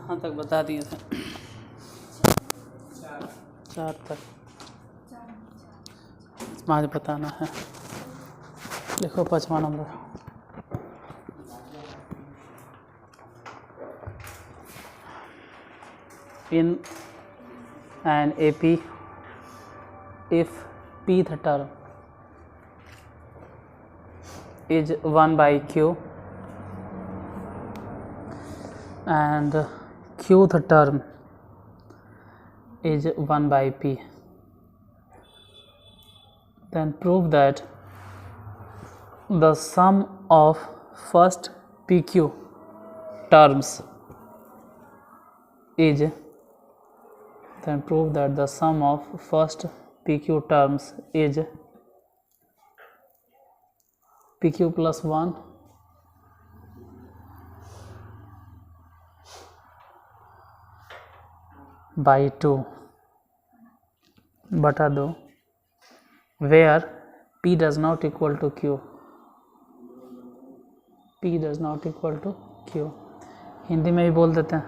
कहाँ तक बता दिए थे? 4 तक। आज बताना है। देखो 5वां number. In an AP, if pth term is 1 by q and qth term is 1 by p, then prove that the sum of first pq terms is pq plus 1 by 2 बटा 2 where p does not equal to q, Hindi में भी बोल देते हैं।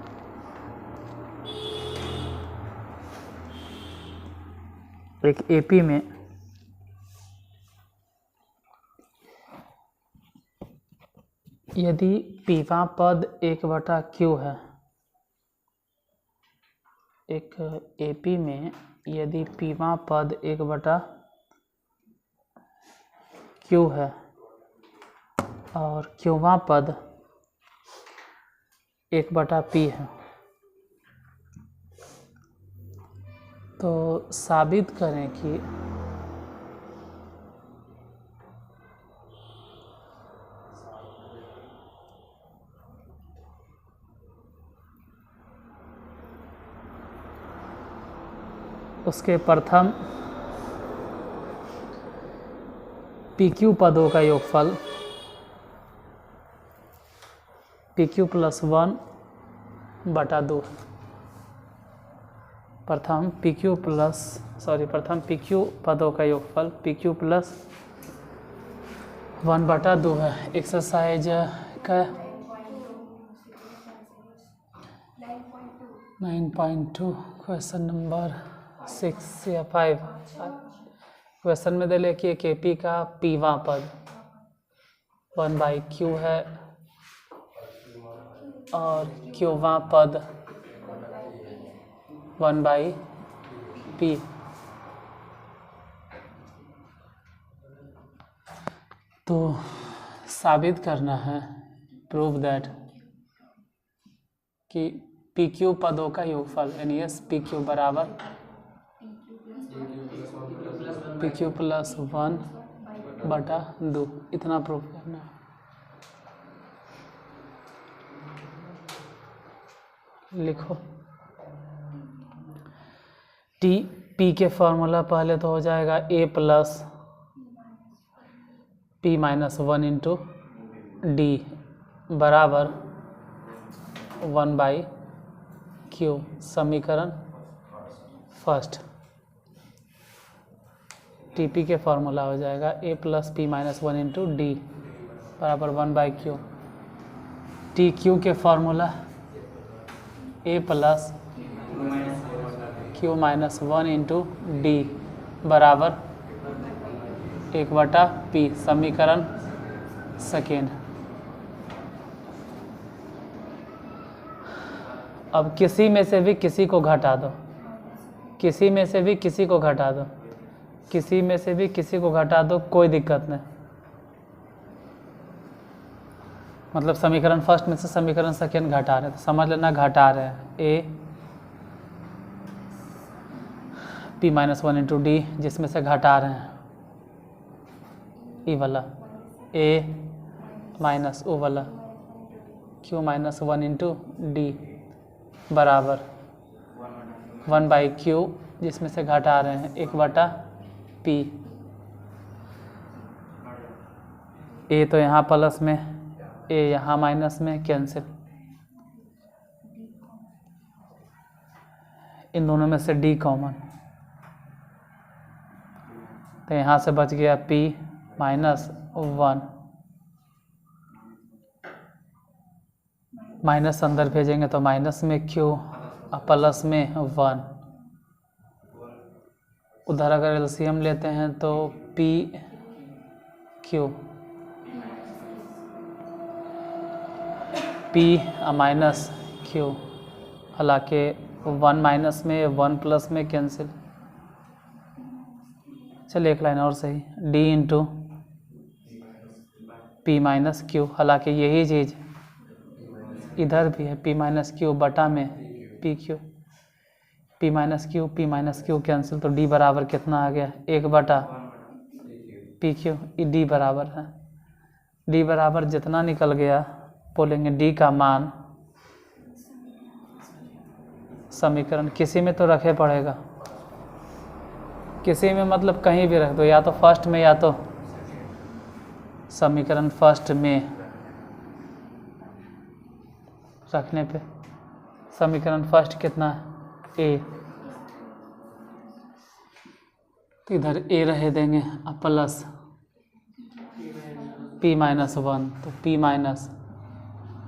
एक AP में यदि पीवा पद 1/q है, एक एपी में यदि पीवा पद 1/q है और क्यूवा पद 1/p है, तो साबित करें कि उसके प्रथम PQ पदों का योगफल PQ plus 1 बटा 2, प्रथम PQ पदों का योगफल PQ plus 1 बटा 2 है। एक्सरसाइज का 9.2 क्वेश्चन नंबर 6 या 5। क्वेश्चन में दे ले कि एक एपी का पीवा पद 1 by q है और क्यूवा पद 1 by p। तो साबित करना है, प्रूव दैट कि PQ पदों का योगफल यानी PQ बराबर PQ plus 1 बटा 2, इतना प्रूव करना है। लिखो P के फॉर्मूला पहले तो हो जाएगा A plus P minus 1 into D बराबर 1 by Q, समीकरण फर्स्ट। TP के फॉर्मूला हो जाएगा A plus P minus 1 into D बराबर 1 by Q। TQ के formula A plus Q minus 1 into D बराबर 1/P, समीकरण सेकेंड। अब किसी में से भी किसी को घटा दो, किसी में से भी किसी को घटा दो, किसी में से भी किसी को घटा दो, कोई दिक्कत नहीं। मतलब समीकरण फर्स्ट में से समीकरण सेकेंड घटा रहे हैं, तो समझ लेना घटा रहे हैं। A P minus 1 into D, जिसमें से घटा रहे हैं ई वाला A माइनस ओ वाला Q minus 1 into D बराबर 1 by Q, जिसमें से घटा रहे हैं 1/P। A तो यहाँ प्लस में, A यहाँ माइनस में, कैंसिल। इन दोनों में से D कॉमन, तो यहाँ से बच गया P minus 1 माइनस अंदर भेजेंगे तो माइनस में q और प्लस में 1। उधर अगर एलसीएम लेते हैं तो p q p minus q, हालांकि 1 माइनस में 1 प्लस में कैंसिल। चलिए एक लाइन और सही, d into P minus Q, हालांकि यही चीज़ इधर भी है, p माइनस क्यू बटा में P Q, p minus Q cancel, तो d बराबर कितना आ गया 1 बटा पी क्यू। d बराबर है, d बराबर जितना निकल गया बोलेंगे d का मान समीकरण किसी में तो रखे पड़ेगा, किसी में मतलब कहीं भी रख दो, या तो फर्स्ट में या तो समीकरण फर्स्ट में रखने पे समीकरण फर्स्ट कितना है a, तो इधर a रहे देंगे अब प्लस p माइनस 1, तो p माइनस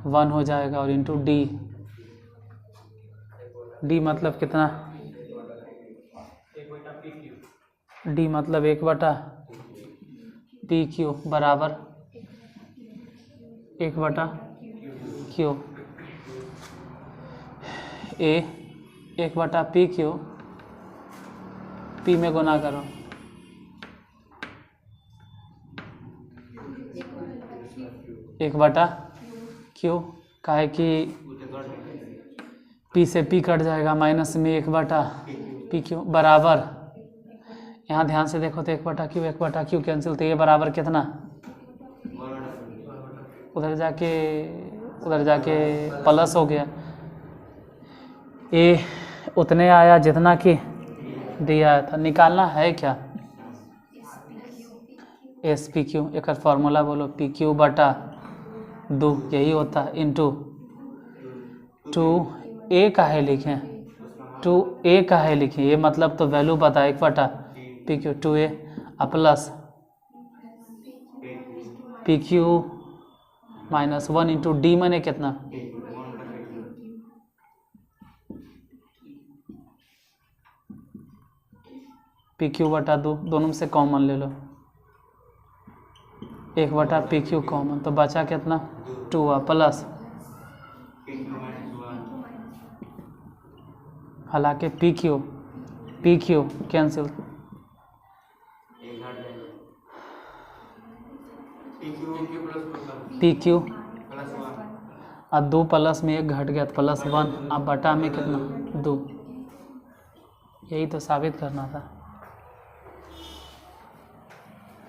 1 हो जाएगा और इंटू d मतलब कितना, d मतलब 1 बटा पी क्यू बराबर 1 बटा क्यू, a 1 बटा पी क्यू, p में गुना करो, एक बटा क्यू, काहे कि p से p कट जाएगा, माइनस में 1 बटा पी क्यू बराबर, यहाँ ध्यान से देखो तो 1 बटा क्यू कैंसिल, तो ये बराबर कितना, उधर जाके प्लस हो गया, ए उतने आया जितना कि दिया था, निकालना है क्या एस पी क्यू, एक फार्मूला बोलो पी क्यू बटा 2 यही होता है, इंटू 2a काहे लिखें, 2a काहे लिखें, ये मतलब तो वैल्यू पता 1 बटा P Q 2a plus P Q minus 1 into D मैंने कितना, पी क्यू बटा 2, दोनों में से कॉमन ले लो, 1 बटा पी क्यू कॉमन, तो बचा कितना 2 प्लस, हालांकि P Q cancel, P Q अब 2 प्लस में 1 घट गया तो प्लस 1, अब बटा में कितना 2, यही तो साबित करना था।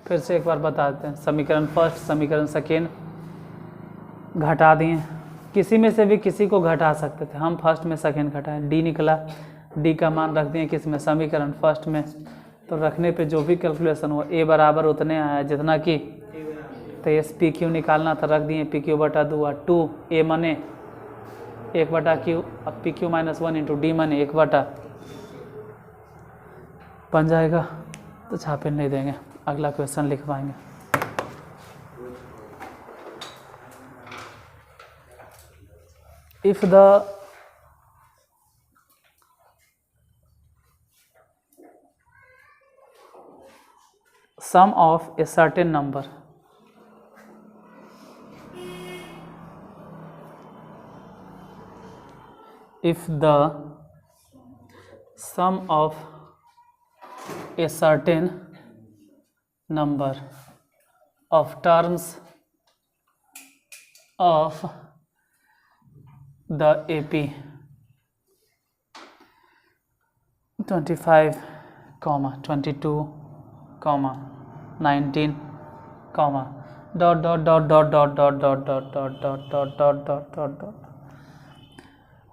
फिर से एक बार बताते हैं, समीकरण फर्स्ट समीकरण सेकेंड घटा दिए, किसी में से भी किसी को घटा सकते थे, हम फर्स्ट में सेकेंड घटाएं, डी निकला, डी का मान रख दिए किस में, समीकरण फर्स्ट में, तो रखने पे जो भी कैलकुलेशन हुआ ए बराबर उतने आया जितना कि, तो एस पी क्यू निकालना था, रख दिए पी क्यू बटा 2 और 2 ए मने 1 बटा क्यू, अब P Q minus 1 into D मने 1 बटा बन जाएगा, तो छापे नहीं देंगे, अगला क्वेश्चन लिख पाएंगे। If the sum of a certain number if the sum of a certain number of terms of the AP 25, 22, 19, dot dot dot dot dot dot dot dot dot dot dot dot dot dot dot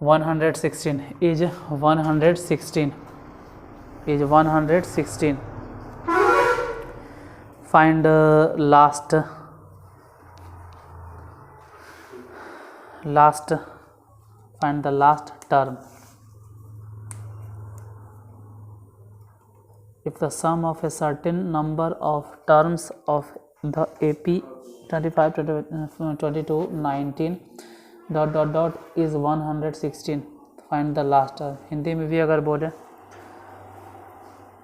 116 is 116 is 116. Find last find the last term. If the sum of a certain number of terms of the AP 25, 22, 19 dot dot dot is 116, find the last term. Hindi में भी अगर बोले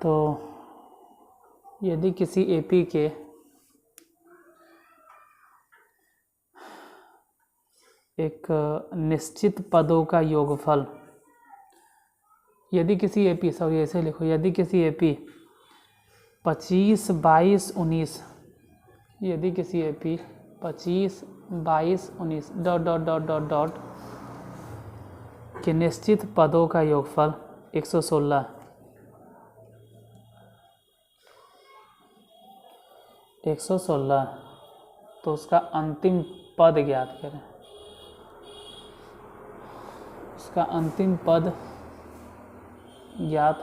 तो यदि किसी AP के एक निश्चित पदों का योगफल, यदि किसी एपी, सॉरी ऐसे लिखो, यदि किसी एपी 25, 22, 19, यदि किसी AP 25, 22, 19 dot dot dot dot dot के निश्चित पदों का योगफल 116, 116, तो उसका अंतिम पद ज्ञात करें। उसका अंतिम पद ज्ञात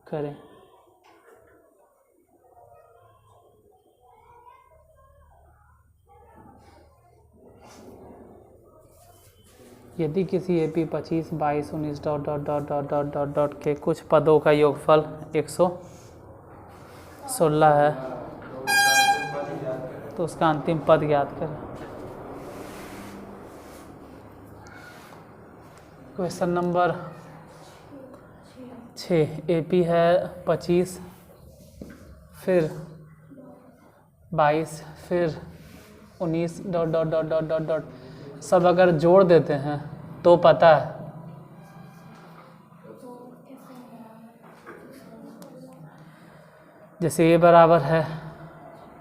करें। यदि किसी AP 25, 22, 19 dot dot dot dot dot dot dot के कुछ पदों का योगफल 116 है तो उसका अंतिम पद ज्ञात करें। क्वेश्चन नंबर 6, एपी है 25, फिर 22, फिर 19 dot dot dot dot dot dot, सब अगर जोड़ देते हैं तो पता है जैसे ये बराबर है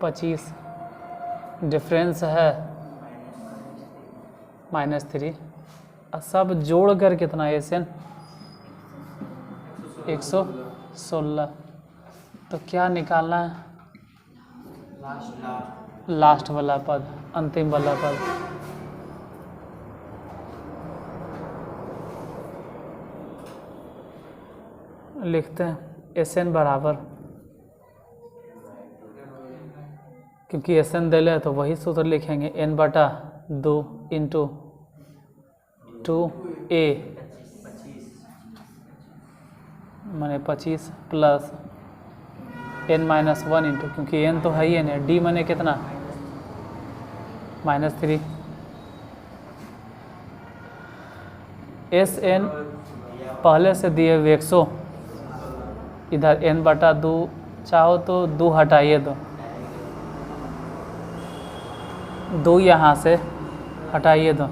25, डिफरेंस है -3, और सब जोड़ कर कितना एसएन 116, तो क्या निकालना है? लास्ट वाला पद, अंतिम वाला पद। लिखते हैं एसएन बराबर, क्योंकि एसएन दे ले तो वही सूत्र लिखेंगे, n/2 इंटू 2a माने 25 प्लस n-1 इंटू, क्योंकि n तो है ही n है, d माने कितना -3, SN पहले से दिए हुए 100, इधर n/2 चाहो तो 2 हटाइए दो, 2 यहाँ से हटाइए दो,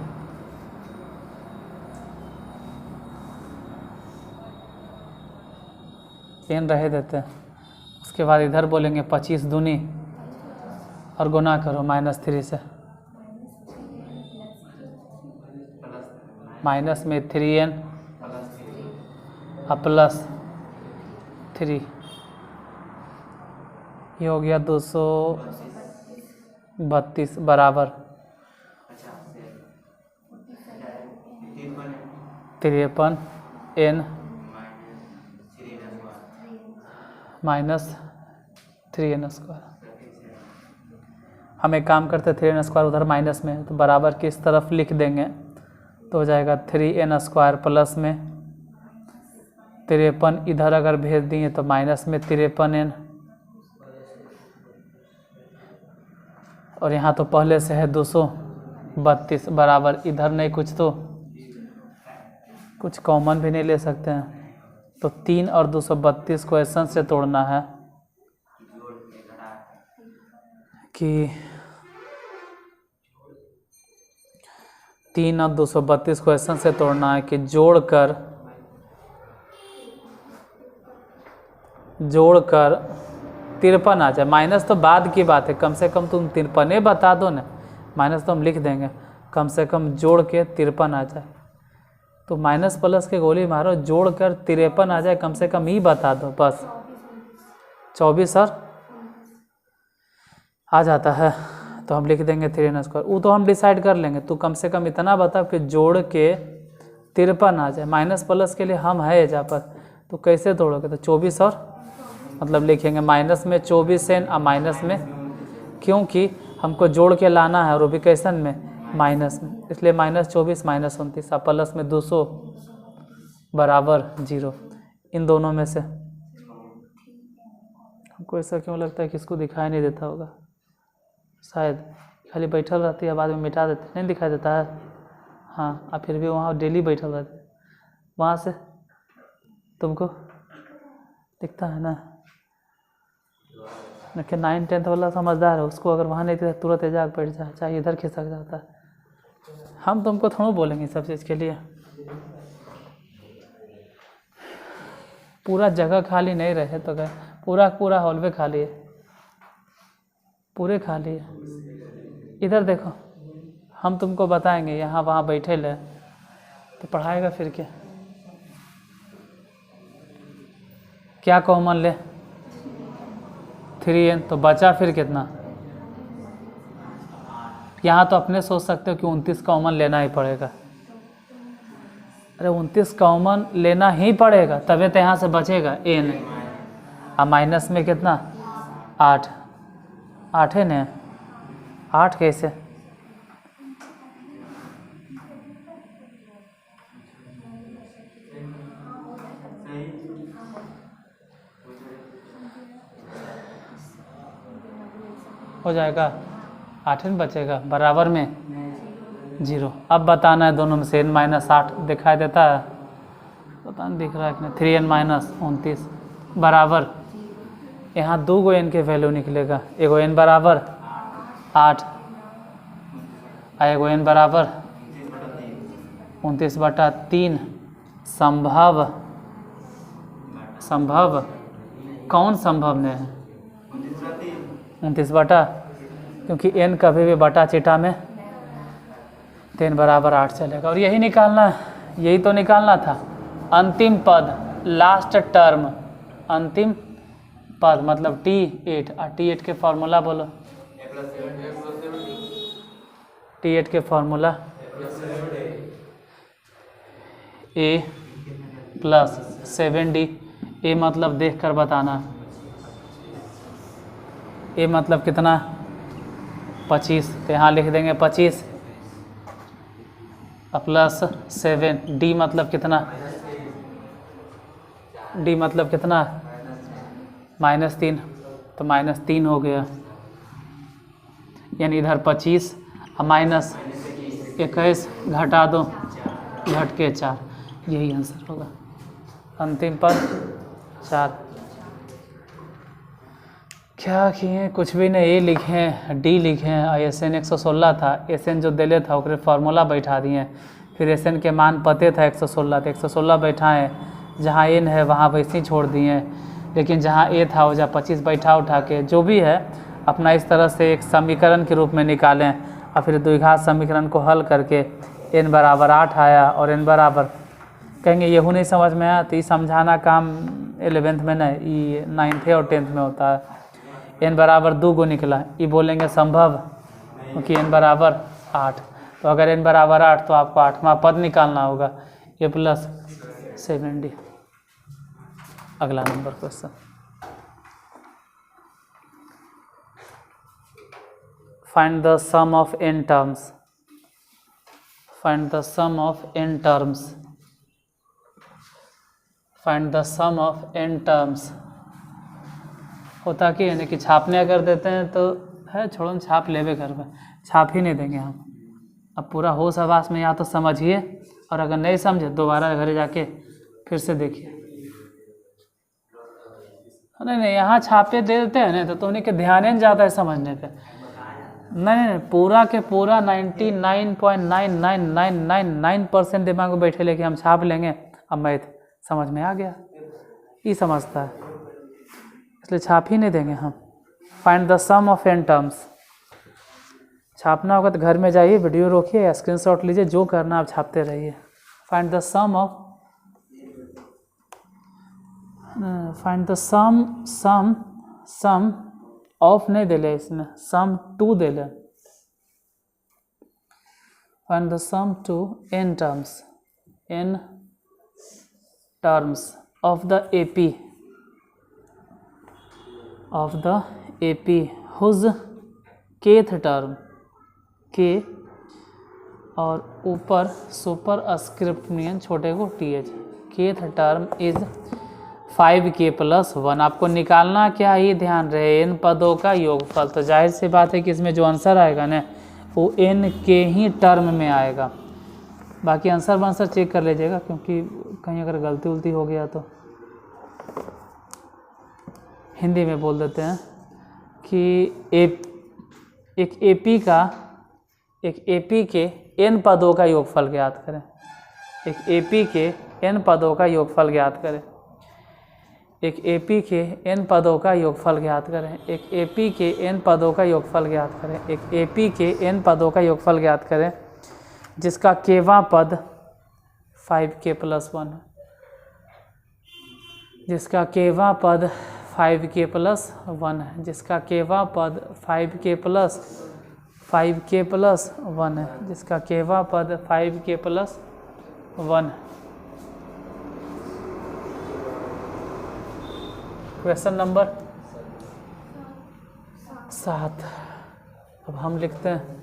n रहे देते हैं। उसके बाद इधर बोलेंगे 25 दूनी और गुना करो -3 से, माइनस में 3n और प्लस 3, ये हो गया 232 बराबर 53 n -3n²। हम एक काम करते 3n² उधर माइनस में, तो बराबर की इस तरफ लिख देंगे तो हो जाएगा 3n² प्लस में 53, इधर अगर भेज दिए तो माइनस में 53n, और यहाँ तो पहले से है 232 बराबर, इधर नहीं कुछ तो कुछ कॉमन भी नहीं ले सकते हैं, तो 3 और 232 को क्वेश्चन से तोड़ना है कि 3 और 232 क्वेश्चन से तोड़ना है कि जोड़कर 53 आ जाए। माइनस तो बाद की बात है, कम से कम तुम 53 बता दो ना, माइनस तो हम लिख देंगे, कम से कम जोड़ के 53 आ जाए। तो माइनस प्लस के गोली मारो, जोड़कर 53 आ जाए, कम से कम ही बता दो बस। 24 और आ जाता है तो हम लिख देंगे 3n², वो तो हम डिसाइड कर लेंगे, तो कम से कम इतना बता कि जोड़ के 53 आ जाए। माइनस प्लस के लिए हम है एजा पर, तो कैसे तोड़ोगे? तो 24 और मतलब लिखेंगे माइनस में 24n और माइनस में, क्योंकि हमको जोड़ के लाना है और वो भी कैसन में माइनस में, इसलिए -24 -29 और प्लस में 200 बराबर 0। इन दोनों में से हमको ऐसा क्यों लगता है कि इसको दिखाई नहीं देता होगा, शायद खाली बैठल रहती है, बाद में मिटा देते, नहीं दिखाई देता है। हाँ, अब फिर भी वहाँ डेली बैठल रहते, वहाँ से तुमको दिखता है ना। लेकिन 9-10 वाला समझदार है, उसको अगर वहाँ नहीं दिखता तुरंत जाग बैठ जाए, चाहे इधर खिसक जाता है। हम तुमको थोड़ा बोलेंगे सब चीज़ के लिए। पूरा जगह खाली नहीं रहे तो क्या, पूरा हॉलवे खाली है, पूरे खाली है। इधर देखो, हम तुमको बताएंगे यहाँ वहाँ बैठे ले तो पढ़ाएगा फिर क्या कॉमन ले 3n, तो बचा फिर कितना। यहाँ तो अपने सोच सकते हो कि 29 कॉमन लेना ही पड़ेगा। अरे 29 कॉमन लेना ही पड़ेगा, तभी तो यहाँ से बचेगा n। अब माइनस में कितना 8 है ना, 8 कैसे, हो जाएगा 8 बचेगा बराबर में 0। अब बताना है दोनों में से n-8 दिखाई देता है, पता नहीं दिख रहा है कि नहीं। 3n-29 बराबर, यहाँ 2 गो n के वैल्यू निकलेगा, एगो n बराबर 8 और एगो n बराबर 29/3। संभव कौन संभव में है 29 बटा, क्योंकि n कभी भी बटा चिटा में 3 बराबर 8 चलेगा। और यही निकालना, यही तो निकालना था अंतिम पद, लास्ट टर्म, अंतिम पद मतलब T8। और T8 के फॉर्मूला बोलो, T8 के फॉर्मूला A + 7D। A मतलब देख कर बताना, A मतलब कितना 25, तो यहाँ लिख देंगे 25 प्लस 7। D मतलब कितना, D मतलब कितना -3, तो -3 हो गया, यानी इधर 25 और -21 घटा दो, घट के 4, यही आंसर होगा। अंतिम पद 4। क्या किए, कुछ भी नहीं, ए लिखें, डी लिखें और SN 116 था, SN जो दिले था ओकरे फार्मूला बैठा दिए, फिर SN के मान पते था 116, तो 116 बैठाएँ, जहाँ n है वहाँ वैसे ही छोड़ दिए, लेकिन जहाँ a था वो जहाँ 25 बैठा उठा के जो भी है अपना इस तरह से एक समीकरण के रूप में निकालें, और फिर द्विघात समीकरण को हल करके n बराबर 8 आया और n बराबर, कहेंगे यहू नहीं समझ में आया, तो ये समझाना काम 11th में नहीं, ये 9th और 10th में होता है। n बराबर 2 गो निकला, ये बोलेंगे संभव, क्योंकि n बराबर 8, तो अगर n बराबर 8 तो आपको 8वां पद निकालना होगा, A + 7D। अगला number question, find the sum of n terms. Find the sum of n terms. Find the sum of n terms. होता कि यानी कि छापने अगर देते हैं तो है, छोड़ो छाप लेवे घर में, छाप ही नहीं देंगे हम। अब पूरा होश हवास में या तो समझिए, और अगर नहीं समझे दोबारा घर जाके फिर से देखिए। नहीं, यहाँ छापे दे देते हैं ना तो उन्हीं के ध्यान नहीं जाता है समझने पे। नहीं, पूरा के पूरा 99.99999% दिमाग में बैठे लेके हम छाप लेंगे, अब मैथ समझ में आ गया, ये समझता है, इसलिए छाप ही नहीं देंगे हम। Find the sum of n terms. छापना होगा तो घर में जाइए, वीडियो रोकिए या स्क्रीनशॉट लीजिए, जो करना आप छापते रहिए। Find the sum of, find the sum of नहीं दिले इसमें, सम टू दिले। Find the sum to n terms of the AP whose kth term के, और ऊपर सुपर स्क्रिप्ट में छोटे को TH, kth term is 5k + 1। आपको निकालना क्या, ये ध्यान रहे n पदों का योगफल। तो जाहिर सी बात है कि इसमें जो आंसर आएगा ना वो n के ही टर्म में आएगा। बाकी आंसर वांसर चेक कर लीजिएगा, क्योंकि कहीं अगर गलती उलती हो गया तो हिंदी में बोल देते हैं कि एक एपी के n पदों का योगफल ज्ञात करें। एक एपी के n पदों का योगफल ज्ञात करें। एक एपी के n पदों का योगफल ज्ञात करें। एक एपी के n पदों का योगफल ज्ञात करें। एक एपी के n पदों का योगफल ज्ञात करें जिसका केवां पद 5k + 1 है। जिसका केवां पद 5k + 1 है। जिसका केवां पद 5k + 1 है। जिसका केवां पद 5k + 1 है। Question number 7। अब हम लिखते हैं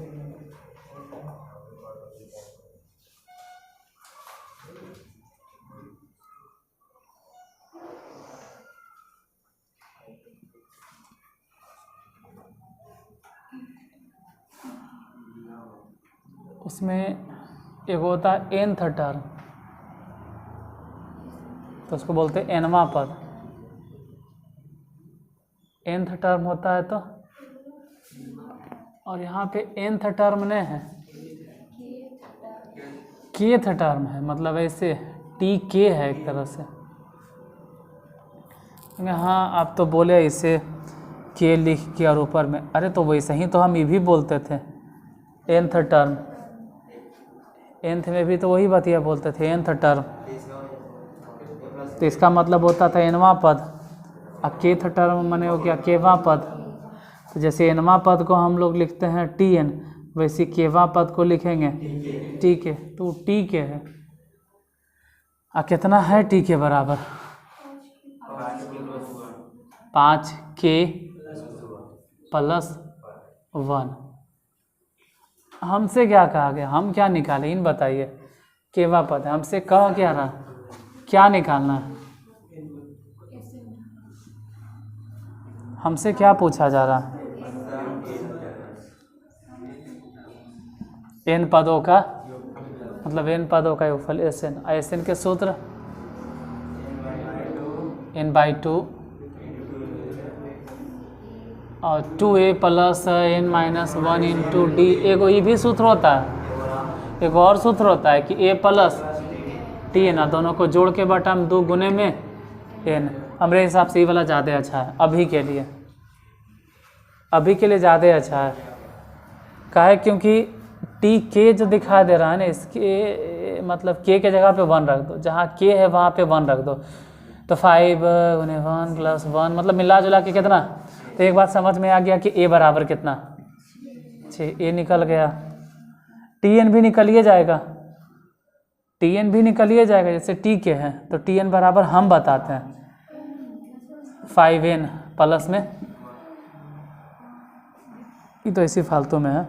उसमें एक होता है nth टर्म, तो उसको बोलते हैं nवां पद। nth टर्म होता है तो, और यहाँ पे nth टर्म नहीं है, kth टर्म है, मतलब ऐसे tk है एक तरह से। हाँ आप तो बोले इसे k लिख के और ऊपर में, अरे तो वैसे ही तो हम ये भी बोलते थे nth टर्म, nth में भी तो वही बतिया बोलते थे nth टर्म। तो इसका मतलब होता था nवां पद। अब kth टर्म माने हो गया केवां पद। तो जैसे nवां पद को हम लोग लिखते हैं tn, वैसे केवां पद को लिखेंगे tk। तो tk है। कितना है tk बराबर 5k + 1। हमसे क्या कहा गया, हम क्या निकालें इन बताइए। केवां पद है, हमसे कहा क्या रहा, क्या निकालना है, हमसे क्या पूछा जा रहा है। n पदों का मतलब n पदों का योगफल Sn। Sn के सूत्र n/2 और 2a + n - 1 × d। एगो ये भी सूत्र होता है, एक और सूत्र होता है कि a + tn, दोनों को जोड़ के बटा में 2 गुने में n। हमारे हिसाब से ये वाला ज़्यादा अच्छा है अभी के लिए, अभी के लिए ज़्यादा अच्छा है। काहे, क्योंकि tk जो दिखा दे रहा है ना, इसके मतलब k के जगह पे 1 रख दो, जहाँ k है वहाँ पे 1 रख दो। तो 5 × 1 + 1 मतलब मिला जुला के कितना। तो एक बात समझ में आ गया कि a बराबर कितना 6। a निकल गया, tn भी निकलिए जाएगा, tn भी निकलिए जाएगा। जैसे tk है तो tn बराबर हम बताते हैं 5n प्लस में, ये तो इसी फालतू में है।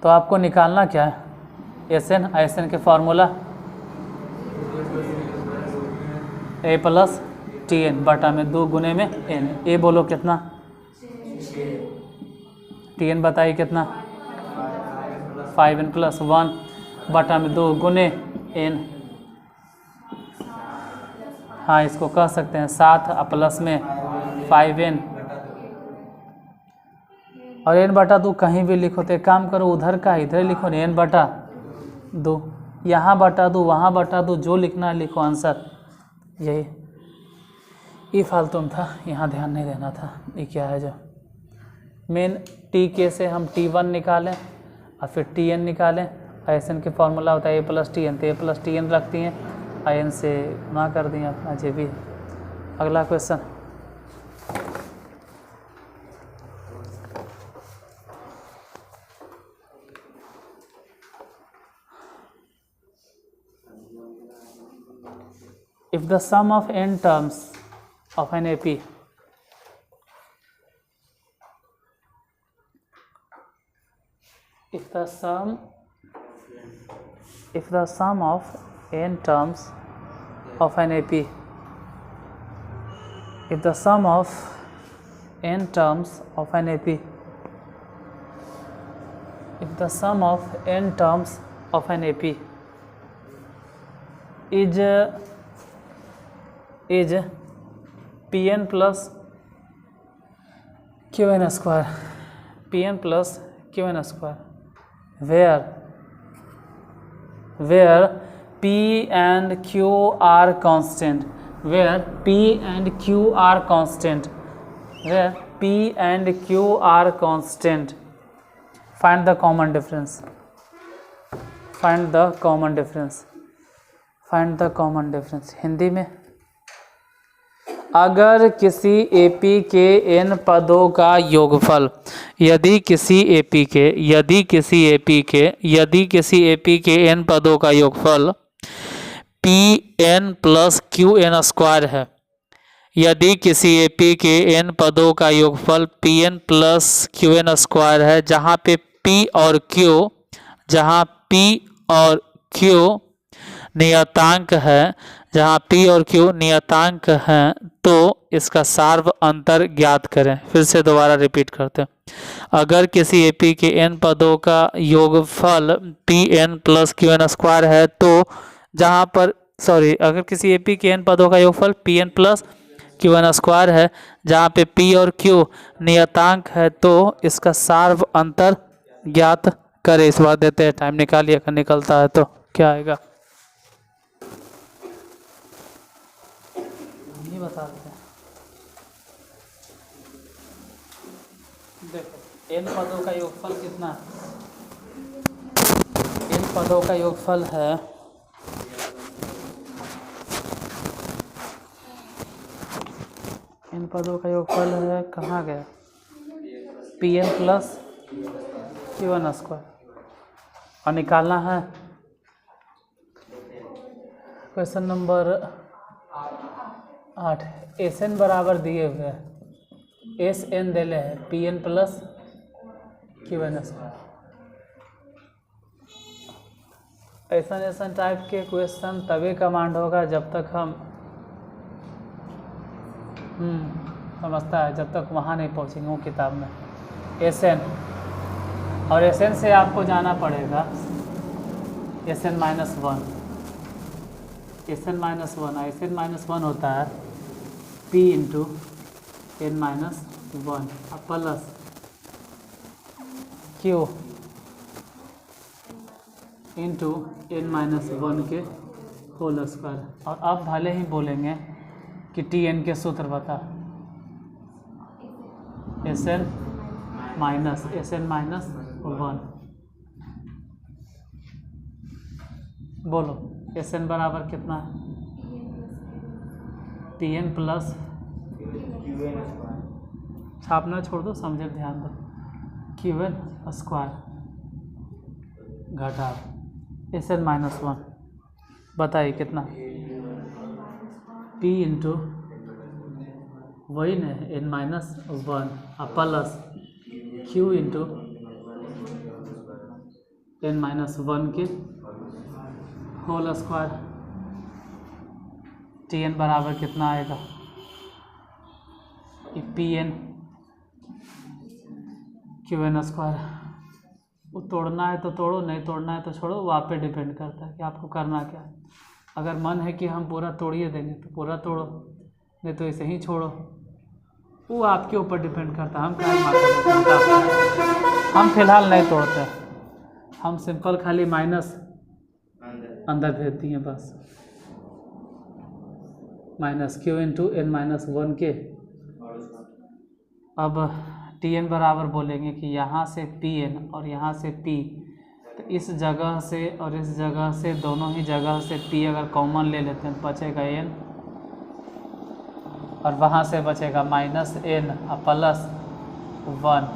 तो आपको निकालना क्या है Sn के फार्मूला a + tn बटा में 2 गुने में n। a बोलो कितना, tn बताइए कितना 5n + 1 बटा में 2 गुने n। हाँ इसको कह सकते हैं 7 प्लस में 5n, और n/2 कहीं भी लिखो। तो एक काम करो, उधर का इधर लिखो न, n/2, यहाँ /2 वहाँ /2, जो लिखना लिखो आंसर। यही ये फालतू में था, यहाँ ध्यान नहीं देना था। ये क्या है जो मेन tk से हम t1 निकालें और फिर tn निकालें। Sn के फार्मूला होता है a + tn, तो a + tn रखती हैं, n से ना कर दिए अपना जो भी। अगला question, if the sum of n terms of an AP if the sum of n terms of an AP if the sum of n terms of an AP if the sum of n terms of an AP is Pn plus Qn square, Pn plus Qn square, where P and Q are constant, where P and Q are constant, where P and Q are constant, find the common difference, find the common difference, find the common difference। Hindi में, अगर किसी AP के n पदों का योगफल, यदि किसी AP के n पदों का योगफल Pn प्लस Qn स्क्वायर है, यदि किसी AP के n पदों का योगफल Pn प्लस Qn स्क्वायर है, जहाँ पे P और Q नियतांक है, जहाँ P और Q नियतांक हैं, तो इसका सार्व अंतर ज्ञात करें। फिर से दोबारा रिपीट करते हैं। अगर किसी AP के n पदों का योगफल Pn प्लस Qn स्क्वायर है, तो जहाँ पर अगर किसी AP के n पदों का योगफल Pn प्लस Qn स्क्वायर है, जहाँ पे P और Q नियतांक है, तो इसका सार्व अंतर ज्ञात करें। इस बार देते हैं टाइम, निकालिए। अगर निकलता है तो क्या आएगा ये बता देते हैं। देखो n पदों का योगफल कितना है, n पदों का योगफल है इन पदों का योगफल है, कहाँ गया, Pn प्लस Qn स्क्वायर, और निकालना है क्वेश्चन नंबर 8। Sn बराबर दिए हुए हैं, Sn दे ले है Pn प्लस Qn स्क्वायर। ऐसा टाइप के क्वेश्चन तभी कमांड होगा जब तक हम समझता है, जब तक वहाँ नहीं पहुँचेंगे वो किताब में। Sn और Sn से आपको जाना पड़ेगा Sn minus one, Sn minus one होता है P into n minus one plus Q into n minus one के होल स्क्वायर। और अब भले ही बोलेंगे कि Tn के सूत्र बता, Sn माइनस वन, बोलो Sn बराबर कितना है, Pn प्लस छापना छोड़ दो, समझे ध्यान दो, Qn स्क्वायर घटा Sn माइनस वन, बताइए कितना, P इंटू वही न n minus one plus Q into n minus one के होल स्क्वायर। Tn बराबर कितना आएगा, Pn Qn स्क्वायर। वो तोड़ना है तो तोड़ो, नहीं तोड़ना है तो छोड़ो, वो आप पे डिपेंड करता है कि आपको करना क्या है। अगर मन है कि हम पूरा तोड़िए देंगे तो पूरा तोड़ो, नहीं तो ऐसे ही छोड़ो, वो आपके ऊपर डिपेंड करता है। हम फिलहाल नहीं तोड़ते, हम सिंपल खाली माइनस अंदर भेज दिए बस, minus Q into n minus one के। अब Tn बराबर बोलेंगे कि यहाँ से Pn और यहाँ से P, तो इस जगह से और इस जगह से, दोनों ही जगह से P अगर कॉमन ले लेते हैं बचेगा n, और वहाँ से बचेगा माइनस n प्लस वन।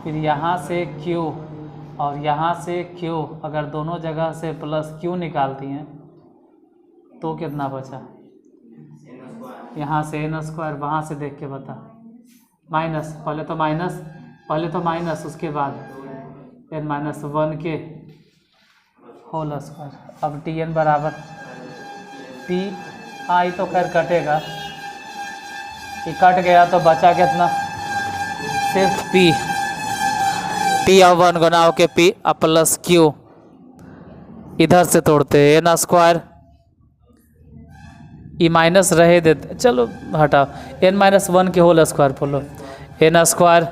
फिर यहाँ से Q और यहाँ से Q, अगर दोनों जगह से प्लस Q निकालती हैं तो कितना बचा, यहाँ से n स्क्वायर, वहाँ से देख के बता, माइनस, पहले तो माइनस उसके बाद n माइनस वन के होल स्क्वायर। अब Tn बराबर P आई तो खैर कटेगा, ये कट गया तो बचा कितना, सिर्फ P। पी ऑफ 1 गुना होके पी प्लस क्यू, इधर से तोड़ते हैं एन स्क्वायर, ई माइनस रहे देते, चलो हटाओ, एन माइनस 1 के होल स्क्वायर बोलो, एन स्क्वायर।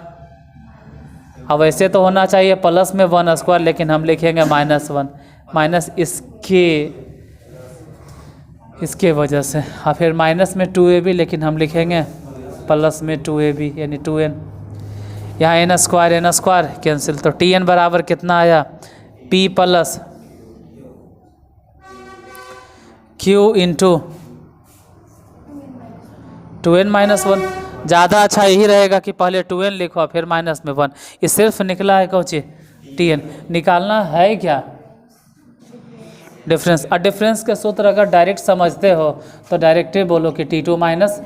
अब ऐसे तो होना चाहिए प्लस में 1 स्क्वायर, लेकिन हम लिखेंगे -1 माइनस इसके वजह से, और फिर माइनस में 2ab, लेकिन हम लिखेंगे प्लस में 2ab यानी 2n। यहाँ एन स्क्वायर कैंसिल, तो tn बराबर कितना आया, p plus q into 2n minus 1। ज़्यादा अच्छा यही रहेगा कि पहले 2n लिखो फिर माइनस में 1। ये सिर्फ निकला है कौन सी tn, निकालना है क्या डिफरेंस। और डिफरेंस के सूत्र अगर डायरेक्ट समझते हो तो डायरेक्ट ही बोलो कि t2 माइनस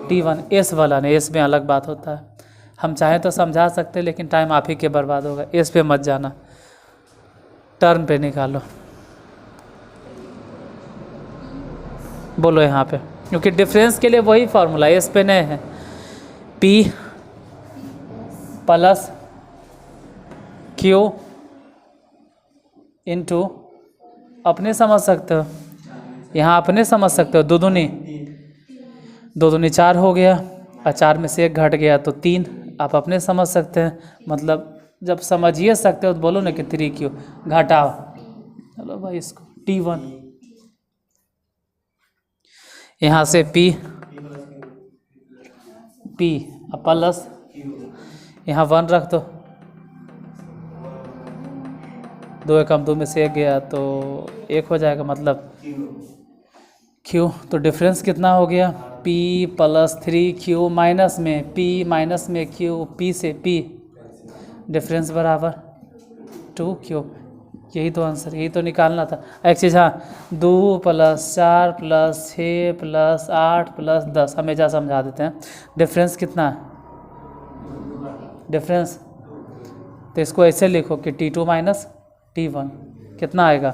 t1, एस वाला नहीं, एस में अलग बात होता है। हम चाहें तो समझा सकते हैं लेकिन टाइम आप ही के बर्बाद होगा, एस पे मत जाना, टर्म पे निकालो, बोलो यहाँ पे, क्योंकि डिफरेंस के लिए वही फार्मूला एस पे नहीं है, p प्लस q इंटू, अपने समझ सकते हो, यहाँ अपने समझ सकते हो, दो दूनी 4 हो गया, और 4 में से 1 घट गया तो 3, आप अपने समझ सकते हैं, मतलब जब समझिए सकते हो तो बोलो ना कि 3q घटाओ, चलो भाई इसको t1, यहाँ से p प्लस यहाँ 1 रख दो, 2 एकम 2 में से 1 गया तो 1 हो जाएगा, मतलब q, तो डिफरेंस कितना हो गया, p प्लस 3q माइनस में q, p से p, डिफरेंस बराबर 2q। यही तो आंसर, यही तो निकालना था। एक चीज़, हाँ, 2 + 4 + 6 + 8 + 10 हमेशा समझा देते हैं। डिफरेंस कितना है, डिफरेंस, तो इसको ऐसे लिखो कि t2 माइनस t1 कितना आएगा,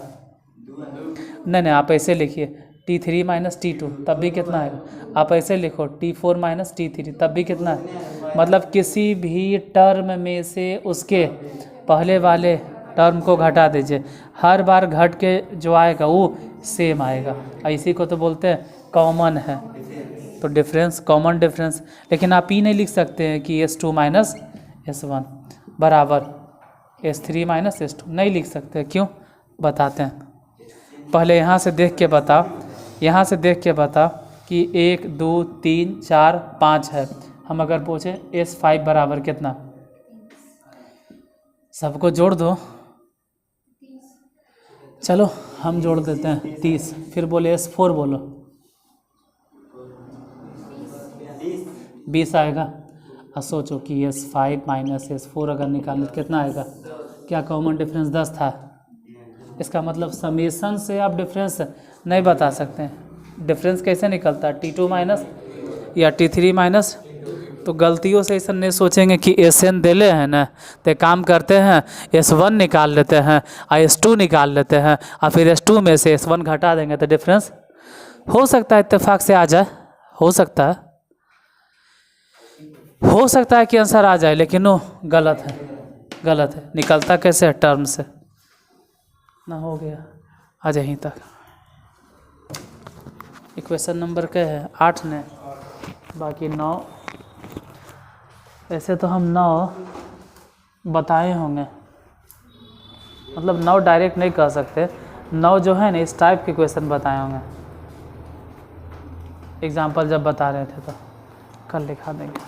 नहीं आप ऐसे लिखिए t3 माइनस t2, तब भी कितना आएगा, आप ऐसे लिखो t4 माइनस t3, तब भी कितना है, मतलब किसी भी टर्म में से उसके पहले वाले टर्म को घटा दीजिए, हर बार घट के जो आएगा वो सेम आएगा, इसी को तो बोलते हैं कॉमन है, तो डिफरेंस कॉमन डिफरेंस। लेकिन आप ही नहीं लिख सकते हैं कि s2 माइनस s1 बराबर s3 माइनस s2, नहीं लिख सकते, क्यों बताते हैं, पहले यहाँ से देख के बताओ, यहाँ से देख के बताओ कि 1 2 3 4 5 है, हम अगर पूछे s5 बराबर कितना, सबको जोड़ दो, चलो हम जोड़ देते हैं 30, फिर बोले s4 बोलो 20 आएगा, और सोचो कि s5 माइनस s4 अगर निकालें तो कितना आएगा, क्या कॉमन डिफरेंस 10 था, इसका मतलब समेशन से आप डिफरेंस नहीं बता सकते हैं। डिफरेंस कैसे निकलता है, t2 माइनस या t3 माइनस, तो गलतियों से ऐसा नहीं सोचेंगे कि sn दे ले हैं ना, तो काम करते हैं s1 निकाल लेते हैं और s2 निकाल लेते हैं, और फिर s2 में से s1 घटा देंगे तो डिफरेंस हो सकता है इत्तेफाक से आ जाए, हो सकता है कि आंसर आ जाए, लेकिन वो गलत है, निकलता कैसे है, टर्म से ना, हो गया आज यहीं तक। इक्वेशन नंबर क्या है, 8 ने, बाकी 9, ऐसे तो हम 9 बताए होंगे, मतलब 9 डायरेक्ट नहीं कह सकते, 9 जो है ना इस टाइप के क्वेश्चन बताए होंगे, एग्जाम्पल जब बता रहे थे तो कल लिखा देंगे।